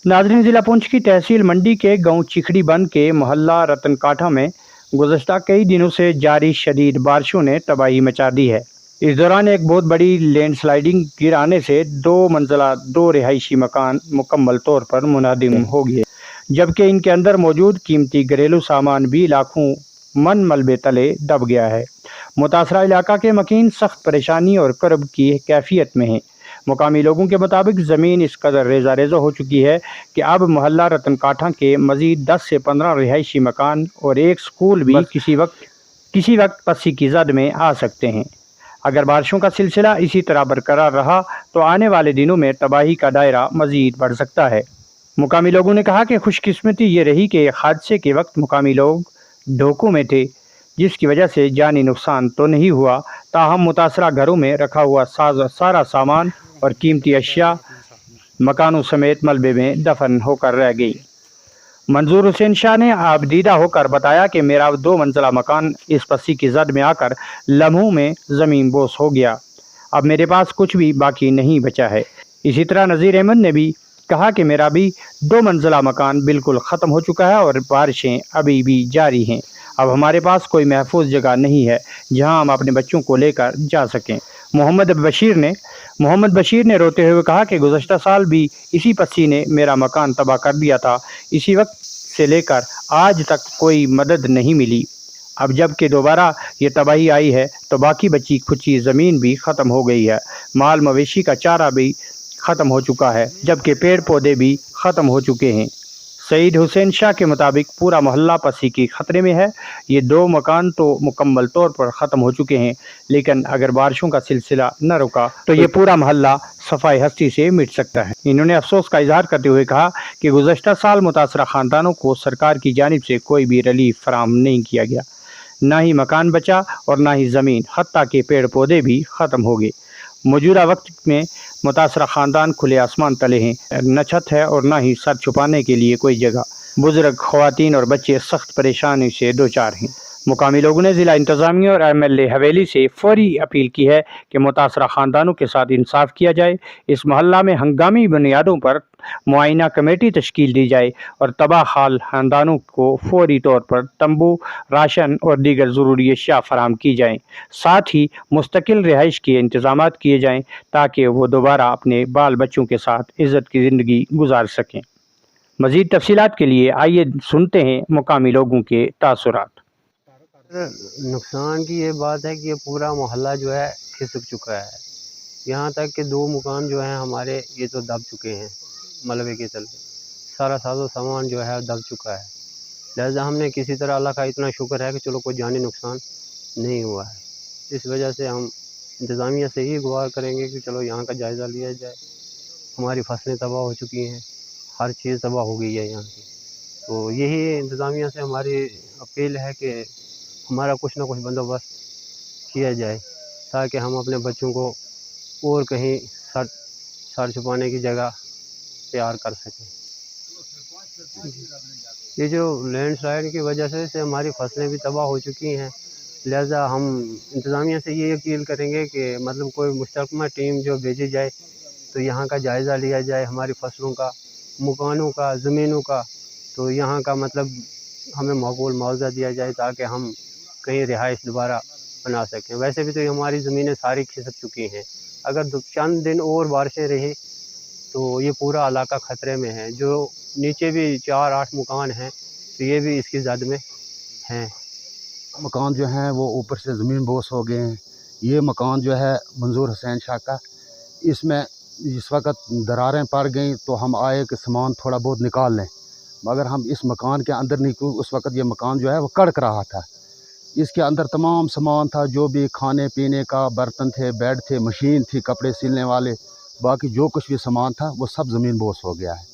नाज़रीन, ज़िला पुंछ की तहसील मंडी के गांव चिखड़ी बंद के मोहल्ला रतन काठा में गुज़श्ता कई दिनों से जारी शदीद बारिशों ने तबाही मचा दी है। इस दौरान एक बहुत बड़ी लैंडस्लाइडिंग गिर आने से दो मंजिला दो रिहायशी मकान मुकम्मल तौर पर मुनहदम हो गए, जबकि इनके अंदर मौजूद कीमती घरेलू सामान भी लाखों मन मलबे तले दब गया है। मुतासरा इलाका के मकीन सख्त परेशानी और कर्ब की कैफियत में हैं। मुकामी लोगों के मुताबिक ज़मीन इस कदर रेजा रेजा हो चुकी है कि अब मोहल्ला रतन काठा के मजीद 10 से 15 रिहायशी मकान और एक स्कूल भी किसी वक्त पसी की जद में आ सकते हैं। अगर बारिशों का सिलसिला इसी तरह बरकरार रहा तो आने वाले दिनों में तबाही का दायरा मजीद बढ़ सकता है। मुकामी लोगों ने कहा कि खुशकिस्मती ये रही कि हादसे के वक्त मुकामी लोग ढोकों में थे, जिसकी वजह से जानी नुकसान तो नहीं हुआ, ताहम मुतासरा घरों में रखा हुआ सारा सामान और कीमती अशिया मकानों समेत मलबे में दफन होकर रह गई। मंजूर हुसैन शाह ने आबदीदा होकर बताया कि मेरा 2 मंजिला मकान इस पसी की जद में आकर लम्हों में ज़मीन बोस हो गया। अब मेरे पास कुछ भी बाकी नहीं बचा है। इसी तरह नज़ीर अहमद ने भी कहा कि मेरा भी 2 मंजिला मकान बिल्कुल ख़त्म हो चुका है और बारिशें अभी भी जारी हैं। अब हमारे पास कोई महफूज जगह नहीं है जहां हम अपने बच्चों को लेकर जा सकें। मोहम्मद बशीर ने रोते हुए कहा कि गुज़श्ता साल भी इसी पस्सी ने मेरा मकान तबाह कर दिया था। इसी वक्त से लेकर आज तक कोई मदद नहीं मिली। अब जब कि दोबारा ये तबाही आई है तो बाकी बची खुची ज़मीन भी ख़त्म हो गई है। माल मवेशी का चारा भी ख़त्म हो चुका है, जबकि पेड़ पौधे भी ख़त्म हो चुके हैं। सईद हुसैन शाह के मुताबिक पूरा मोहल्ला पसी की खतरे में है। ये 2 मकान तो मुकम्मल तौर पर ख़त्म हो चुके हैं, लेकिन अगर बारिशों का सिलसिला न रुका तो ये पूरा मोहल्ला सफाई हस्ती से मिट सकता है। इन्होंने अफसोस का इजहार करते हुए कहा कि गुज़श्ता साल मुतासरा ख़ानदानों को सरकार की जानिब से कोई भी रिलीफ फराहम नहीं किया गया। ना ही मकान बचा और ना ही ज़मीन, हत्ता के पेड़ पौधे भी ख़त्म हो गए। मौजूदा वक्त में मुतासरा ख़ानदान खुले आसमान तले हैं, न छत है और न ही सर छुपाने के लिए कोई जगह। बुजुर्ग, ख़वातीन और बच्चे सख्त परेशानी से दो चार हैं। मुकामी लोगों ने ज़िला इंतज़ामिया और MLA हवेली से फौरी अपील की है कि मुतासरा ख़ानदानों के साथ इंसाफ किया जाए। इस मोहल्ला में हंगामी बुनियादों पर मुआयना कमेटी तश्कील दी जाए और तबाह हाल ख़ानदानों को फौरी तौर पर तंबू, राशन और दीगर ज़रूरी अशिया फराहम की जाएँ। साथ ही मुस्तकिल रिहाइश के इंतज़ामात किए जाएँ ताकि वो दोबारा अपने बाल बच्चों के साथ इज़्ज़त की ज़िंदगी गुजार सकें। मज़ीद तफ़सीलात के लिए आइए सुनते हैं मुकामी लोगों के तासुरात। नुकसान की ये बात है कि ये पूरा मोहल्ला जो है खिसक चुका है। यहाँ तक कि 2 मकान जो हैं हमारे ये तो दब चुके हैं मलबे के तले। सारा साजो सामान जो है दब चुका है। लिहाजा हमने किसी तरह अल्लाह का इतना शुक्र है कि चलो कोई जानी नुकसान नहीं हुआ है। इस वजह से हम इंतज़ामिया से ही गुहार करेंगे कि चलो यहाँ का जायज़ा लिया जाए। हमारी फसलें तबाह हो चुकी हैं, हर चीज़ तबाह हो गई है यहाँ की। तो यही इंतज़ामिया से हमारी अपील है कि हमारा कुछ ना कुछ बंदोबस्त किया जाए ताकि हम अपने बच्चों को और कहीं सर छुपाने की जगह तैयार कर सकें। ये जो लैंडस्लाइड की वजह से हमारी फसलें भी तबाह हो चुकी हैं। लिहाजा हम इंतज़ामिया से ये अपील करेंगे कि मतलब कोई मुस्तकमा टीम जो भेजी जाए तो यहाँ का जायज़ा लिया जाए, हमारी फसलों का, मकानों का, ज़मीनों का। तो यहाँ का मतलब हमें माकूल मुआवज़ा दिया जाए ताकि हम कहीं रिहाइश दोबारा बना सकें। वैसे भी तो हमारी ज़मीनें सारी खिसक चुकी हैं। अगर चंद दिन और बारिशें रही तो ये पूरा इलाका ख़तरे में है। जो नीचे भी 4-8 मकान हैं तो ये भी इसकी जद में हैं। मकान जो हैं वो ऊपर से ज़मीन बोस हो गए हैं। ये मकान जो है मंजूर हुसैन शाह का, इसमें इस वक्त दरारें पड़ गई तो हम आए कि सामान थोड़ा बहुत निकाल लें, मगर हम इस मकान के अंदर नहीं। उस वक्त ये मकान जो है वो कड़क रहा था। इसके अंदर तमाम सामान था, जो भी खाने पीने का, बर्तन थे, बेड थे, मशीन थी कपड़े सिलने वाले, बाकी जो कुछ भी सामान था वो सब ज़मीन बोस हो गया है।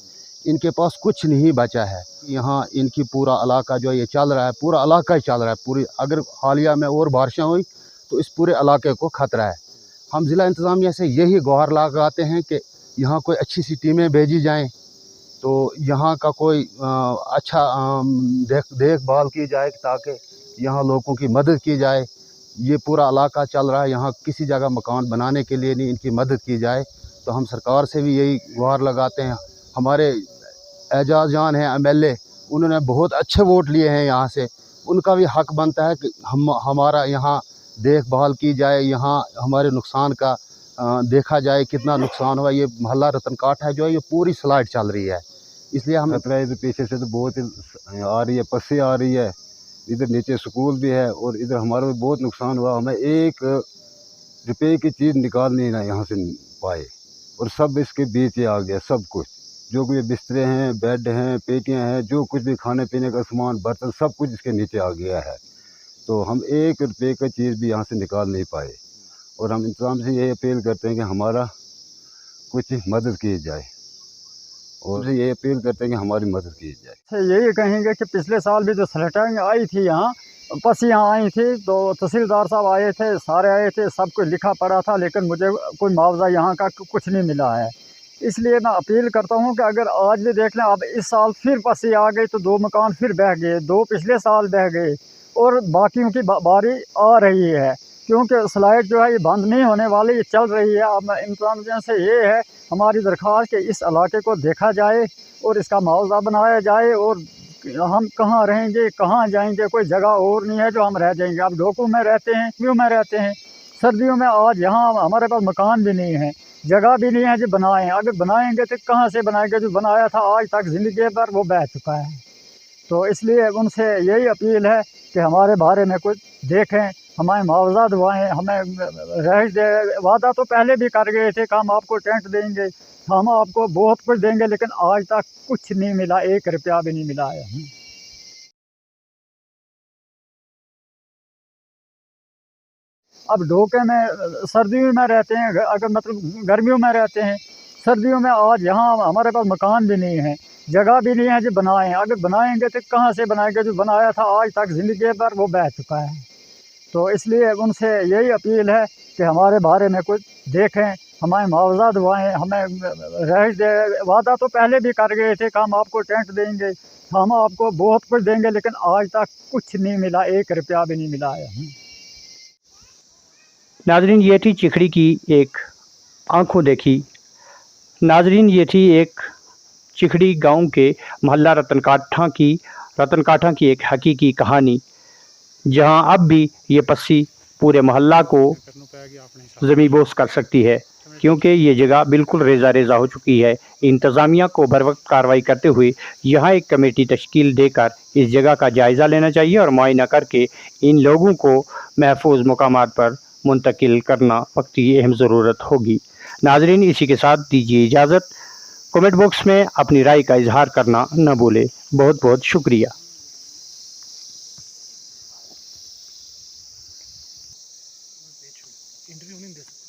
इनके पास कुछ नहीं बचा है। यहाँ इनकी पूरा इलाका जो ये चल रहा है, पूरा इलाका ही चल रहा है। पूरी अगर हालिया में और बारिशें हुई तो इस पूरे इलाके को ख़तरा है। हम ज़िला इंतज़ामिया से यही गुहार लगाते हैं कि यहाँ कोई अच्छी सी टीमें भेजी जाएँ तो यहाँ का कोई अच्छा देखभाल की जाए ताकि यहाँ लोगों की मदद की जाए। ये पूरा इलाका चल रहा है, यहाँ किसी जगह मकान बनाने के लिए नहीं, इनकी मदद की जाए। तो हम सरकार से भी यही गुहार लगाते हैं। हमारे एजाज जान हैं MLA, उन्होंने बहुत अच्छे वोट लिए हैं यहाँ से, उनका भी हक बनता है कि हमारा यहाँ देखभाल की जाए, यहाँ हमारे नुकसान का देखा जाए कितना नुकसान हुआ। ये मोहल्ला रतन काठा जो है ये पूरी स्लाइड चल रही है, इसलिए हम खतरा इधर पीछे से तो बहुत आ रही है, पस्सी आ रही है, इधर नीचे स्कूल भी है और इधर हमारा भी बहुत नुकसान हुआ। हमें 1 रुपये की चीज़ निकालनी ना यहाँ से पाए और सब इसके बीच ही आ गया। सब कुछ जो भी बिस्तरे हैं, बेड हैं, पेटियां हैं, जो कुछ भी खाने पीने का सामान, बर्तन, सब कुछ इसके नीचे आ गया है। तो हम 1 रुपये का चीज़ भी यहाँ से निकाल नहीं पाए और हम इंतज़ाम से ये अपील करते हैं कि हमारा कुछ मदद की जाए और ये अपील करते हैं कि हमारी मदद की जाए। यही कहेंगे कि पिछले साल भी जो स्लेटिंग आई थी यहाँ, पस्सियाँ आई थी, तो तहसीलदार साहब आए थे, सारे आए थे, सब कुछ लिखा पड़ा था, लेकिन मुझे कोई मुआवजा यहाँ का कुछ नहीं मिला है। इसलिए मैं अपील करता हूँ कि अगर आज भी देख लें, अब इस साल फिर पस्सी आ गई तो 2 मकान फिर बह गए, 2 पिछले साल बह गए और बाकियों की बारी आ रही है, क्योंकि स्लाइड जो है ये बंद नहीं होने वाली, ये चल रही है। अब इंतजामिया से ये है हमारी दरख्वास्त कि इस इलाके को देखा जाए और इसका मुआवजा बनाया जाए और हम कहाँ रहेंगे, कहाँ जाएंगे, कोई जगह और नहीं है जो हम रह जाएंगे। अब डोकू में रहते हैं, क्यों में रहते हैं, सर्दियों में आज यहाँ हमारे पास मकान भी नहीं है, जगह भी नहीं है जो बनाएं। अगर बनाएंगे तो कहाँ से बनाएंगे, जो बनाया था आज तक ज़िंदगी भर वो बह चुका है। तो इसलिए उनसे यही अपील है कि हमारे बारे में कुछ देखें, हमें मुआवजा दिलवाएं, हमें रह दे। वादा तो पहले भी कर गए थे कि हम आपको टेंट देंगे, हम आपको बहुत कुछ देंगे, लेकिन आज तक कुछ नहीं मिला, 1 रुपया भी नहीं मिला है। अब डोके में सर्दियों में रहते हैं, अगर मतलब गर्मियों में रहते हैं, सर्दियों में आज यहाँ हमारे पास मकान भी नहीं है, जगह भी नहीं है जो बनाएं। अगर बनाएंगे तो कहाँ से बनाएंगे, जो बनाया था आज तक ज़िंदगी भर वो बह चुका है। तो इसलिए उनसे यही अपील है कि हमारे बारे में कुछ देखें, हमें मुआवजा दिलवाएं, हमें रह दे। वादा तो पहले भी कर गए थे कि हम आपको टेंट देंगे, हम आपको बहुत कुछ देंगे, लेकिन आज तक कुछ नहीं मिला, 1 रुपया भी नहीं मिला है। नाजरीन, ये थी चिखड़ी की एक आंखों देखी। नाजरीन, ये थी एक चिखड़ी गांव के मोहल्ला रतन काठा की एक हकीकी कहानी, जहां अब भी ये पस्सी पूरे मोहल्ला को ज़मींबोस कर सकती है, क्योंकि ये जगह बिल्कुल रेजा रेजा हो चुकी है। इंतज़ामिया को बर वक्त कार्रवाई करते हुए यहाँ एक कमेटी तश्कील देकर इस जगह का जायज़ा लेना चाहिए और मुआयना करके इन लोगों को महफूज मकामात पर मुंतकिल करना वक्ती अहम ज़रूरत होगी। नाजरीन, इसी के साथ दीजिए इजाज़त। कमेंट बॉक्स में अपनी राय का इजहार करना न भूलें। बहुत बहुत शुक्रिया। इंटरव्यू नहीं दे सकते।